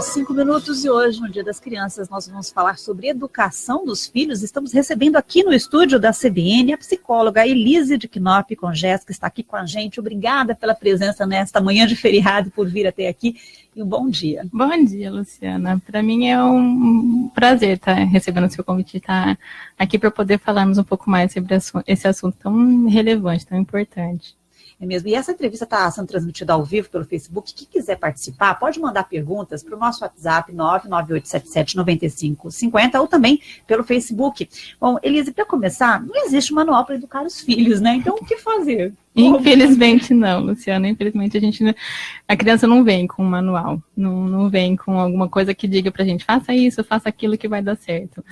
5 minutos e hoje, no Dia das Crianças, nós vamos falar sobre educação dos filhos. Estamos recebendo aqui no estúdio da CBN a psicóloga Elise de Knop Congés, que está aqui com a gente. Obrigada pela presença nesta manhã de feriado, por vir até aqui. E um bom dia. Bom dia, Luciana. Para mim é um prazer estar recebendo o seu convite e estar aqui para poder falarmos um pouco mais sobre esse assunto tão relevante, tão importante. É mesmo. E essa entrevista está sendo transmitida ao vivo pelo Facebook. Quem quiser participar, pode mandar perguntas para o nosso WhatsApp 998779550 ou também pelo Facebook. Bom, Elise, para começar, não existe manual para educar os filhos, né? Então, o que fazer? Infelizmente não, Luciana. Infelizmente a criança não vem com um manual, não vem com alguma coisa que diga para a gente, faça isso, faça aquilo que vai dar certo.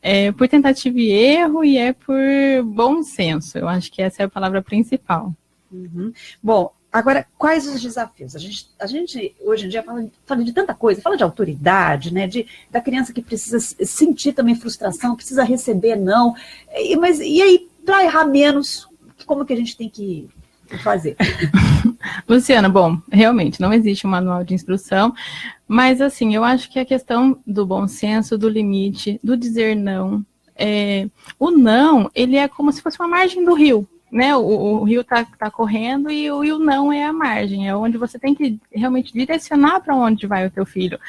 É por tentativa e erro e é por bom senso. Eu acho que essa é a palavra principal. Uhum. Bom, agora, quais os desafios? A gente hoje em dia fala de tanta coisa, fala de autoridade, né, da criança que precisa sentir também frustração, precisa receber não, mas e aí, para errar menos, como que a gente tem que fazer? Luciana, bom, realmente não existe um manual de instrução, mas assim, eu acho que a questão do bom senso, do limite, do dizer não, o não, ele é como se fosse uma margem do rio. Né, o rio tá correndo e o rio não é a margem, é onde você tem que realmente direcionar para onde vai o teu filho.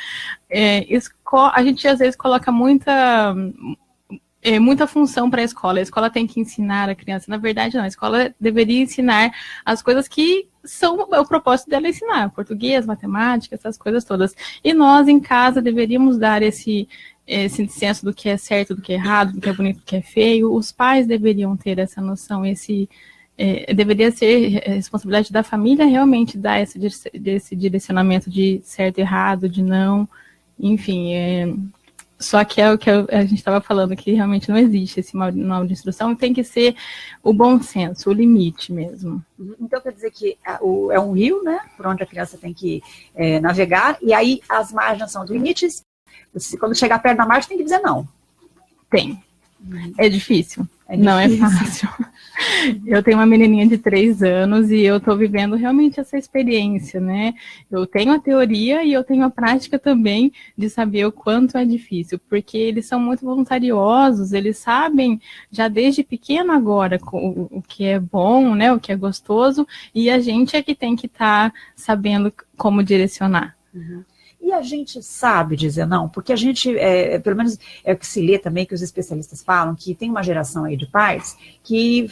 A gente às vezes coloca muita função para a escola tem que ensinar a criança. Na verdade, não, a escola deveria ensinar as coisas que são o propósito dela ensinar, português, matemática, essas coisas todas. E nós, em casa, deveríamos dar esse senso do que é certo, do que é errado, do que é bonito, do que é feio. Os pais deveriam ter essa noção, deveria ser responsabilidade da família realmente dar esse direcionamento de certo e errado, de não, enfim, só que é o que a gente estava falando, que realmente não existe esse manual de instrução, tem que ser o bom senso, o limite mesmo. Então quer dizer que é um rio, né, por onde a criança tem que navegar, e aí as margens são os limites. Quando chegar perto da margem, tem que dizer não. Tem. É difícil. Não é fácil. Eu tenho uma menininha de 3 anos e eu estou vivendo realmente essa experiência, né? Eu tenho a teoria e eu tenho a prática também de saber o quanto é difícil, porque eles são muito voluntariosos, eles sabem já desde pequeno agora o que é bom, né? O que é gostoso, e a gente é que tem que estar sabendo como direcionar. Uhum. E a gente sabe dizer não, porque a gente, pelo menos é o que se lê também, que os especialistas falam, que tem uma geração aí de pais que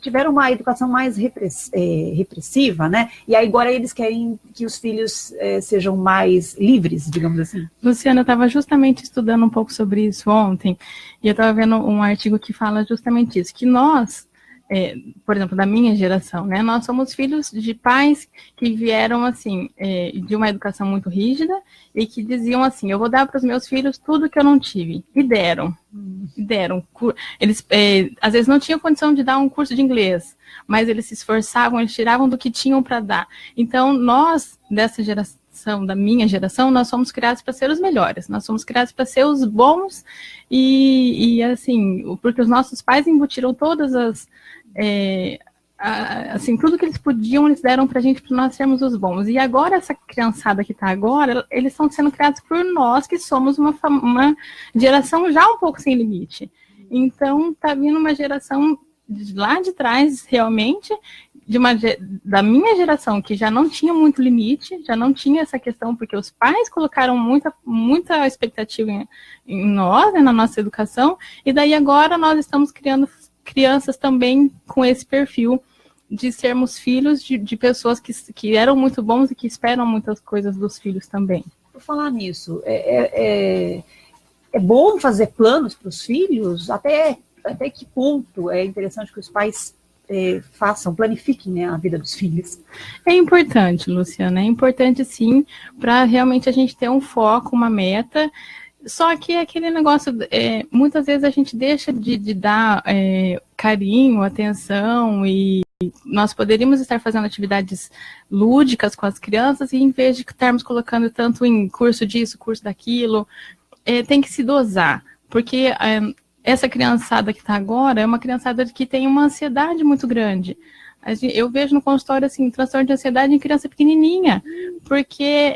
tiveram uma educação mais repressiva, né? E aí agora eles querem que os filhos sejam mais livres, digamos assim. Luciana, eu estava justamente estudando um pouco sobre isso ontem, e eu estava vendo um artigo que fala justamente isso, que nós, por exemplo, da minha geração, né? Nós somos filhos de pais que vieram, assim, de uma educação muito rígida e que diziam assim, eu vou dar para os meus filhos tudo que eu não tive. E deram. Eles, às vezes, não tinham condição de dar um curso de inglês, mas eles se esforçavam, eles tiravam do que tinham para dar. Então, nós, dessa geração, da minha geração, nós somos criados para ser os melhores, nós somos criados para ser os bons e assim, porque os nossos pais embutiram todas as assim, tudo que eles podiam, eles deram pra gente, para nós sermos os bons. E agora, essa criançada que tá agora, eles estão sendo criados por nós, que somos uma geração já um pouco sem limite. Então, tá vindo uma geração lá de trás, realmente, da minha geração, que já não tinha muito limite, já não tinha essa questão, porque os pais colocaram muita expectativa em nós, né, na nossa educação, e daí agora nós estamos criando crianças também com esse perfil de sermos filhos de pessoas que eram muito bons e que esperam muitas coisas dos filhos também. Por falar nisso, é bom fazer planos para os filhos? Até que ponto é interessante que os pais planifiquem, né, a vida dos filhos? É importante, Luciana, é importante sim, para realmente a gente ter um foco, uma meta. Só que aquele negócio, muitas vezes a gente deixa de dar carinho, atenção, e nós poderíamos estar fazendo atividades lúdicas com as crianças, e em vez de estarmos colocando tanto em curso disso, curso daquilo, tem que se dosar, porque essa criançada que está agora é uma criançada que tem uma ansiedade muito grande. Eu vejo no consultório, assim, transtorno de ansiedade em criança pequenininha, porque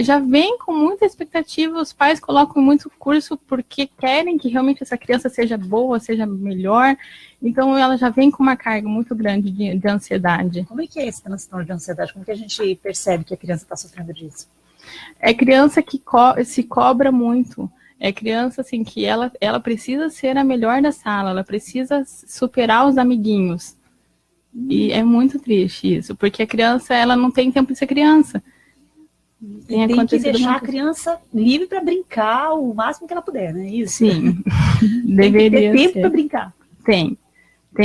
já vem com muita expectativa, os pais colocam muito curso porque querem que realmente essa criança seja boa, seja melhor, então ela já vem com uma carga muito grande de ansiedade. Como é que é esse transtorno de ansiedade? Como que a gente percebe que a criança está sofrendo disso? É criança que se cobra muito. É criança, assim, que ela precisa ser a melhor da sala, ela precisa superar os amiguinhos. E é muito triste isso, porque a criança, ela não tem tempo de ser criança. Tem que deixar a criança livre para brincar o máximo que ela puder, né? Isso. Sim, deveria ter tempo para brincar. Tem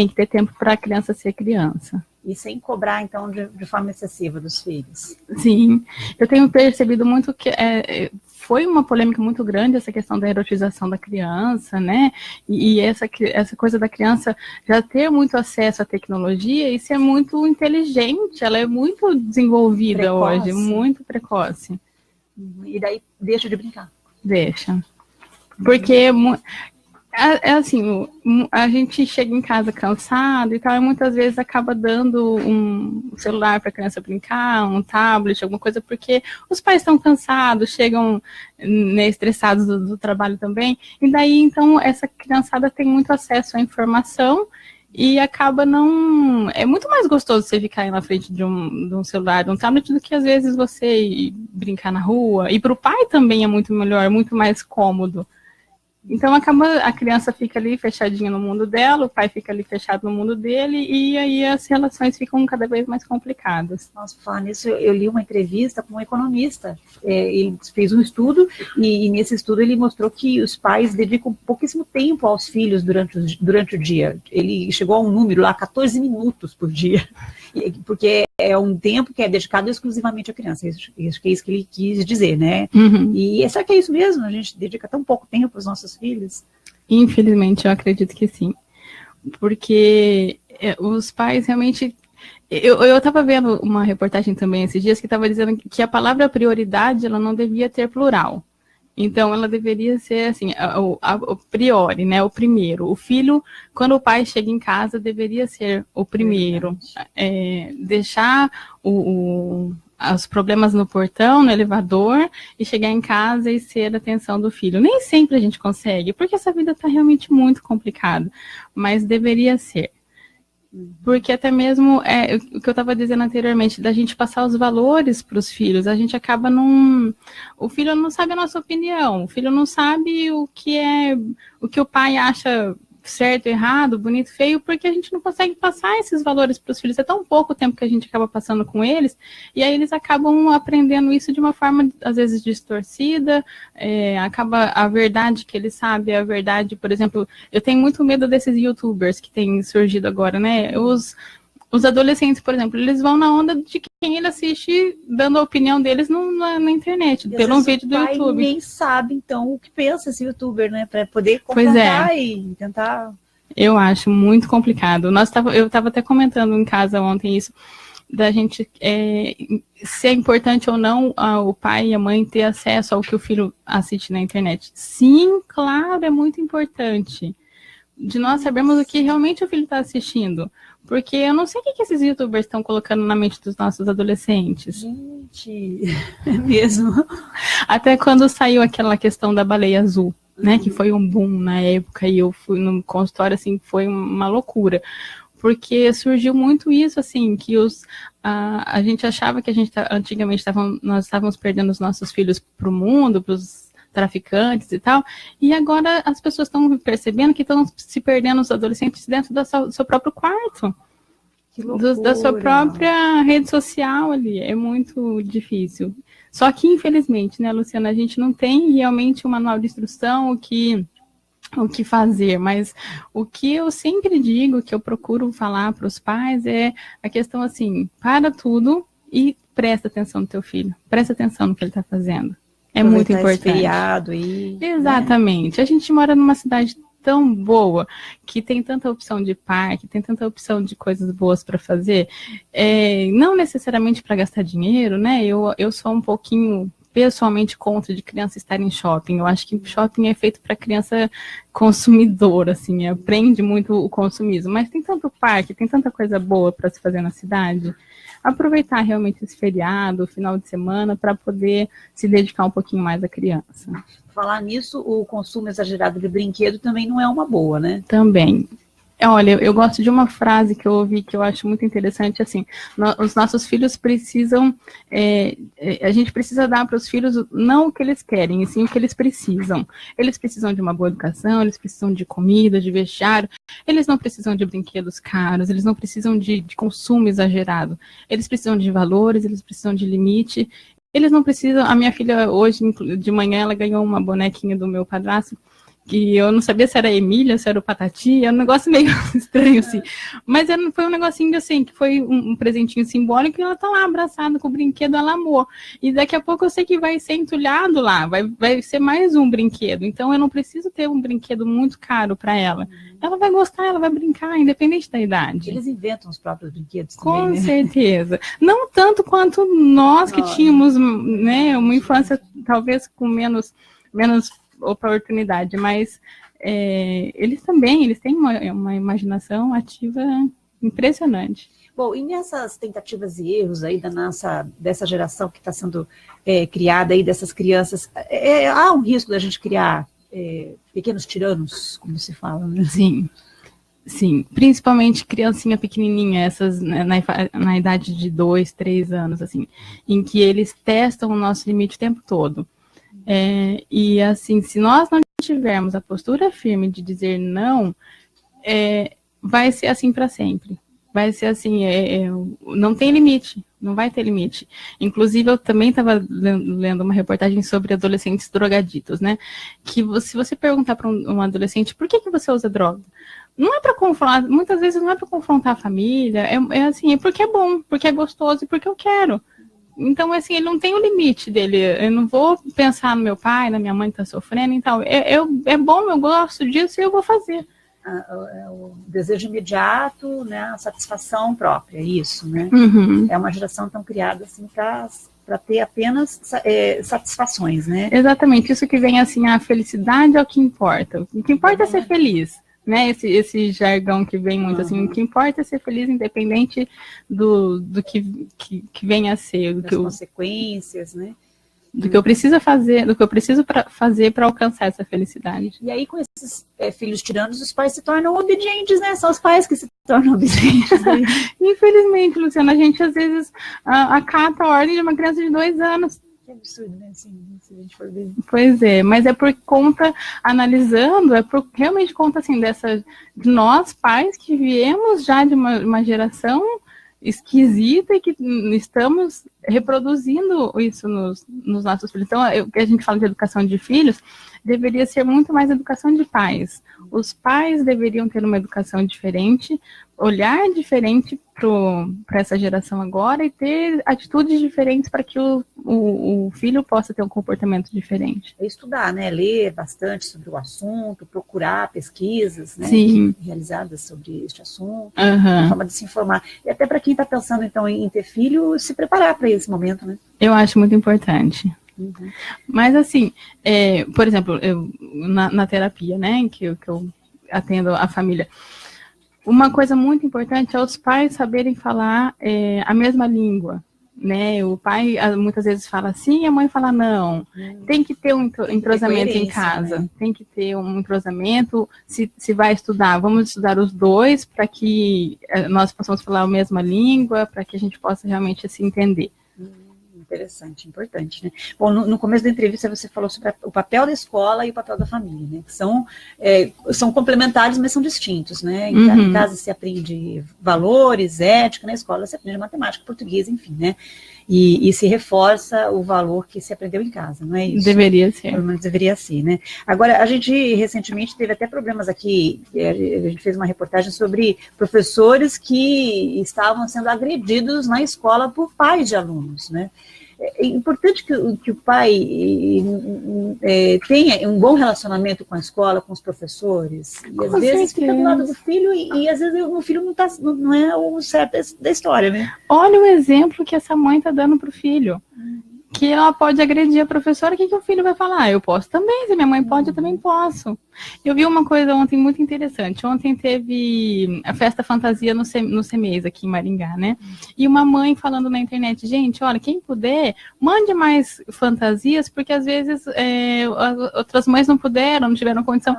que ter tempo para a criança ser criança. E sem cobrar, então, de forma excessiva dos filhos. Sim, eu tenho percebido muito que foi uma polêmica muito grande essa questão da erotização da criança, né? E essa coisa da criança já ter muito acesso à tecnologia e ser muito inteligente, ela é muito desenvolvida hoje, muito precoce. E daí deixa de brincar. Deixa. Porque assim, a gente chega em casa cansado e tal, e muitas vezes acaba dando um celular para a criança brincar, um tablet, alguma coisa, porque os pais estão cansados, chegam, né, estressados do trabalho também, e daí, então, essa criançada tem muito acesso à informação e acaba não... É muito mais gostoso você ficar aí na frente de um celular, de um tablet, do que às vezes você ir brincar na rua, e para o pai também é muito melhor, muito mais cômodo. Então, a criança fica ali fechadinha no mundo dela, o pai fica ali fechado no mundo dele, e aí as relações ficam cada vez mais complicadas. Nossa, falando nisso, eu li uma entrevista com um economista. Ele fez um estudo, e nesse estudo ele mostrou que os pais dedicam pouquíssimo tempo aos filhos durante o dia. Ele chegou a um número lá, 14 minutos por dia, porque é um tempo que é dedicado exclusivamente à criança. Acho que é isso que ele quis dizer, né? Uhum. E será que é isso mesmo? A gente dedica tão pouco tempo aos nossos filhos? Infelizmente, eu acredito que sim. Porque os pais realmente... Eu estava vendo uma reportagem também esses dias que estava dizendo que a palavra prioridade, ela não devia ter plural. Então, ela deveria ser, assim, o priori, né, o primeiro. O filho, quando o pai chega em casa, deveria ser o primeiro. Deixar os problemas no portão, no elevador, e chegar em casa e ser a atenção do filho. Nem sempre a gente consegue, porque essa vida está realmente muito complicada, mas deveria ser. Porque até mesmo, o que eu estava dizendo anteriormente, da gente passar os valores para os filhos, a gente acaba o filho não sabe a nossa opinião, o filho não sabe o que o pai acha certo, errado, bonito, feio, porque a gente não consegue passar esses valores para os filhos. É tão pouco tempo que a gente acaba passando com eles, e aí eles acabam aprendendo isso de uma forma, às vezes, distorcida, acaba a verdade que eles sabem, a verdade, por exemplo, eu tenho muito medo desses youtubers que têm surgido agora, né? Os adolescentes, por exemplo, eles vão na onda de quem ele assiste dando a opinião deles na internet, pelo vídeo do YouTube. Nem sabe, então, o que pensa esse youtuber, né? Para poder confrontar e tentar... Eu acho muito complicado. Eu estava até comentando em casa ontem isso, da gente, se é importante ou não o pai e a mãe ter acesso ao que o filho assiste na internet. Sim, claro, é muito importante. De nós sabermos o que realmente o filho está assistindo. Porque eu não sei o que esses youtubers estão colocando na mente dos nossos adolescentes. Gente, é mesmo. Até quando saiu aquela questão da baleia azul, né? Que foi um boom na época, e eu fui no consultório, assim, foi uma loucura. Porque surgiu muito isso, assim, que a gente achava que antigamente nós estávamos perdendo os nossos filhos para o mundo, para os traficantes e tal, e agora as pessoas estão percebendo que estão se perdendo os adolescentes dentro do seu próprio quarto, da sua própria rede social ali. É muito difícil. Só que, infelizmente, né, Luciana, a gente não tem realmente um manual de instrução, o que fazer, mas o que eu sempre digo, que eu procuro falar para os pais, é a questão assim, para tudo e presta atenção no teu filho, presta atenção no que ele está fazendo. É muito importante. Exatamente. A gente mora numa cidade tão boa, que tem tanta opção de parque, tem tanta opção de coisas boas para fazer, não necessariamente para gastar dinheiro, né? Eu sou um pouquinho pessoalmente contra de criança estar em shopping. Eu acho que shopping é feito para criança consumidora, assim, aprende muito o consumismo. Mas tem tanto parque, tem tanta coisa boa para se fazer na cidade. Aproveitar realmente esse feriado, final de semana, para poder se dedicar um pouquinho mais à criança. Falar nisso, o consumo exagerado de brinquedo também não é uma boa, né? Também. Olha, eu gosto de uma frase que eu ouvi que eu acho muito interessante, assim, os nossos filhos precisam, a gente precisa dar para os filhos não o que eles querem, e sim o que eles precisam. Eles precisam de uma boa educação, eles precisam de comida, de vestiário, eles não precisam de brinquedos caros, eles não precisam de consumo exagerado, eles precisam de valores, eles precisam de limite, eles não precisam, a minha filha hoje, de manhã, ela ganhou uma bonequinha do meu padrasto, que eu não sabia se era Emília, se era o Patati, é um negócio meio estranho, assim. Mas foi um negocinho, assim, que foi um presentinho simbólico, e ela tá lá abraçada com o brinquedo, ela amou. E daqui a pouco eu sei que vai ser entulhado lá, vai ser mais um brinquedo. Então eu não preciso ter um brinquedo muito caro para ela. Ela vai gostar, ela vai brincar, independente da idade. Eles inventam os próprios brinquedos também, com certeza. Não tanto quanto nós que tínhamos, né, uma infância talvez com menos oportunidade, mas eles têm uma imaginação ativa impressionante. Bom, e nessas tentativas e erros aí dessa geração que está sendo criada aí, dessas crianças, há um risco da gente criar pequenos tiranos, como se fala, né? Sim, principalmente criancinha pequenininha, essas na idade de 2, 3 anos, assim, em que eles testam o nosso limite o tempo todo. E assim, se nós não tivermos a postura firme de dizer não, vai ser assim para sempre. Vai ser assim, não tem limite, não vai ter limite. Inclusive, eu também estava lendo uma reportagem sobre adolescentes drogaditos, né? Que se você perguntar para um adolescente por que você usa droga, não é para confrontar, muitas vezes não é para confrontar a família, assim, é porque é bom, porque é gostoso e porque eu quero. Então, assim, ele não tem o limite dele. Eu não vou pensar no meu pai, na minha mãe que está sofrendo e tal. É bom, eu gosto disso e eu vou fazer. O desejo imediato, né, a satisfação própria, isso, né? Uhum. É uma geração tão criada assim para ter apenas satisfações, né? Exatamente, isso que vem assim, a felicidade é o que importa. O que importa é ser feliz. Né, esse jargão que vem muito assim, o que importa é ser feliz independente do que venha a ser, das consequências, né? Do que eu preciso fazer, fazer para alcançar essa felicidade. E aí, com esses filhos tiranos, os pais se tornam obedientes, né? São os pais que se tornam obedientes. Né? Infelizmente, Luciana, a gente às vezes acata a ordem de uma criança de 2 anos. Que absurdo, né? Assim, se a gente for ver. Pois é, mas é por conta, analisando, realmente conta assim, de nós pais que viemos já de uma geração esquisita e que estamos reproduzindo isso nos nossos filhos. Então, o que a gente fala de educação de filhos, deveria ser muito mais educação de pais. Os pais deveriam ter uma educação diferente, olhar diferente para essa geração agora e ter atitudes diferentes para que o filho possa ter um comportamento diferente. Estudar, né? Ler bastante sobre o assunto, procurar pesquisas, né? Realizadas sobre este assunto, uma forma de se informar. E até para quem está pensando, então, em ter filho, se preparar para esse momento, né? Eu acho muito importante. Uhum. Mas, assim, por exemplo, na terapia, né, que eu atendo a família, uma coisa muito importante é os pais saberem falar a mesma língua, né? O pai muitas vezes fala sim e a mãe fala não. Tem que ter um entrosamento em casa, né? Tem que ter um entrosamento. Se vai estudar, vamos estudar os dois para que nós possamos falar a mesma língua, para que a gente possa realmente se entender. Interessante, importante, né? Bom, no começo da entrevista você falou sobre o papel da escola e o papel da família, né? Que são complementares, mas são distintos, né? Em casa se aprende valores, ética, na escola se aprende matemática, português, enfim, né? E se reforça o valor que se aprendeu em casa, não é isso? Deveria ser. Pelo menos deveria ser, né? Agora, a gente recentemente teve até problemas aqui, a gente fez uma reportagem sobre professores que estavam sendo agredidos na escola por pais de alunos, né? É importante que o pai tenha um bom relacionamento com a escola, com os professores, e às vezes fica do lado do filho e às vezes o filho não é o certo da história, né? Olha o exemplo que essa mãe está dando para o filho. que ela pode agredir a professora, o que o filho vai falar? Eu posso também, se minha mãe pode, eu também posso. Eu vi uma coisa ontem muito interessante. Ontem teve a festa fantasia no CEMEIS, aqui em Maringá, né? E uma mãe falando na internet, gente, olha, quem puder, mande mais fantasias, porque às vezes outras mães não puderam, não tiveram condição.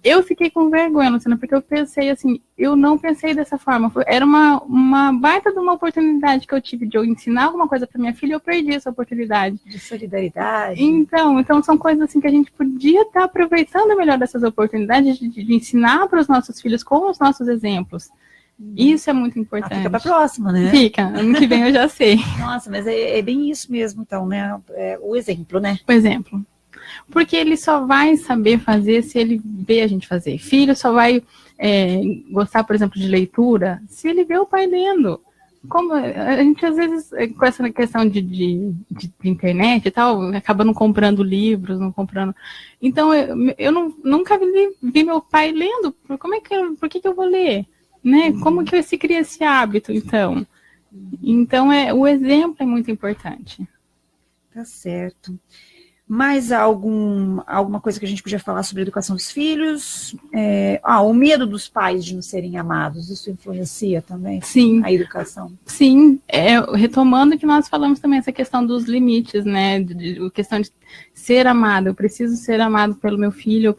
Eu fiquei com vergonha, Luciana, porque eu pensei assim, eu não pensei dessa forma. Era uma baita de uma oportunidade que eu tive de eu ensinar alguma coisa para minha filha, eu perdi essa oportunidade. De solidariedade. Então são coisas assim que a gente podia estar aproveitando melhor dessas oportunidades de ensinar para os nossos filhos com os nossos exemplos. Isso é muito importante. Fica para a próxima, né? Fica, ano que vem eu já sei. Nossa, mas é bem isso mesmo, então, né? O exemplo, né? O exemplo. Porque ele só vai saber fazer se ele vê a gente fazer. Filho só vai gostar, por exemplo, de leitura se ele vê o pai lendo. Como a gente, às vezes, com essa questão de internet e tal, acaba não comprando livros, não comprando... Então, eu nunca vi meu pai lendo. Por que eu vou ler? Né? Como que se cria esse hábito, então? Então, o exemplo é muito importante. Tá certo. Mais alguma coisa que a gente podia falar sobre a educação dos filhos? O medo dos pais de não serem amados, isso influencia também? Sim. A educação? Sim, retomando o que nós falamos também, essa questão dos limites, né? A questão de ser amado, eu preciso ser amado pelo meu filho,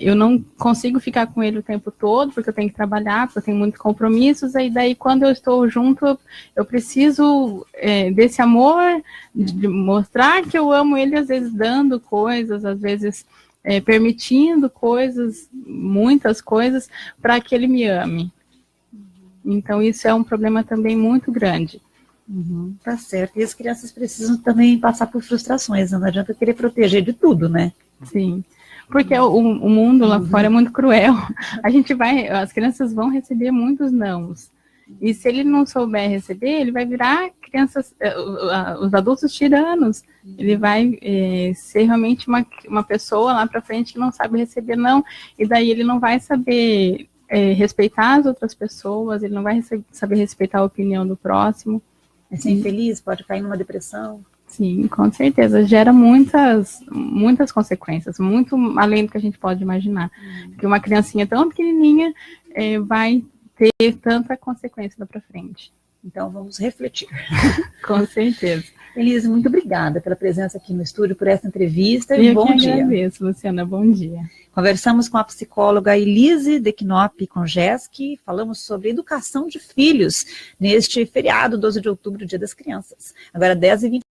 eu não consigo ficar com ele o tempo todo, porque eu tenho que trabalhar, porque eu tenho muitos compromissos, aí daí quando eu estou junto, eu preciso desse amor, de mostrar que eu amo ele, às vezes dando coisas, às vezes permitindo coisas, muitas coisas, para que ele me ame. Então isso é um problema também muito grande. Tá certo. E as crianças precisam também passar por frustrações, não adianta querer proteger de tudo, né? Sim, porque o mundo lá fora é muito cruel. As crianças vão receber muitos nãos. E se ele não souber receber, ele vai virar os adultos tiranos. Ele vai ser realmente uma pessoa lá para frente que não sabe receber não. E daí ele não vai saber respeitar as outras pessoas, ele não vai saber respeitar a opinião do próximo. É ser infeliz, pode cair numa depressão. Sim, com certeza. Gera muitas consequências, muito além do que a gente pode imaginar. Porque uma criancinha tão pequenininha vai ter tanta consequência lá para frente. Então, vamos refletir. Com certeza. Elise, muito obrigada pela presença aqui no estúdio, por essa entrevista. Eu bom que dia. agradeço, Luciana. Bom dia. Conversamos com a psicóloga Elise Deknop Konjeski, falamos sobre educação de filhos neste feriado, 12 de outubro, Dia das Crianças. Agora, 10h20.